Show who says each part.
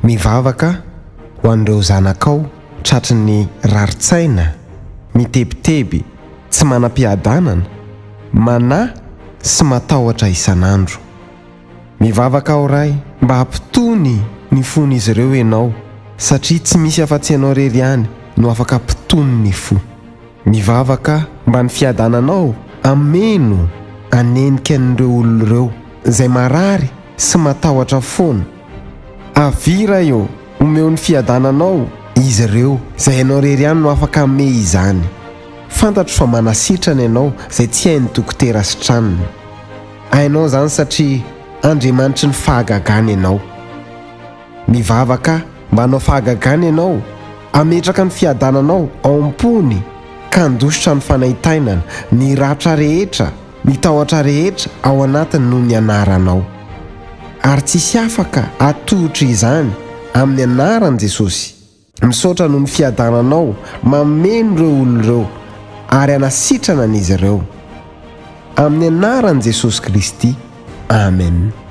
Speaker 1: mivavaka ho an'ireo zanakao tratry ny raritsaina, mitebiteby, tsy manam-piadanana, manahy sy matahotra isan'andro. Mivavaka aho ray mba hampitony ny fon'izy ireo ianao, satria tsy misy afa-tsy ianao rery ihany no afaka hampitony ny fo. Mivavaka mba ny fiadananao ameno anenika an'ireo olona ireo izay marary sy matahotra foana. Avira eo omeo ny fiadananao izy ireo izay ianao rery ihany no afaka hame izany. Fantatro fa manasitrana ianao izay tsy hain'ny dokotera sy tranony. Hainao izany satria Andriamanitry ny fahagagana ianao. Mivavaka mba hanao fahagagana ianao, ametraka ny fiadananao ao am-pony ka handositra ny fanahitainana, ny ratra rehetra, ny tahotra rehetra ao anatiny noho ny anaranao. Ary tsisy afaka atohitra izany amin'ny anaran'i Jesosy. Misaotra noho ny fiadananao mameno ireo olona ireo ary hanasitrana an'izy ireo. Amin'ny anaran'i Jesosy Kristy. Amen.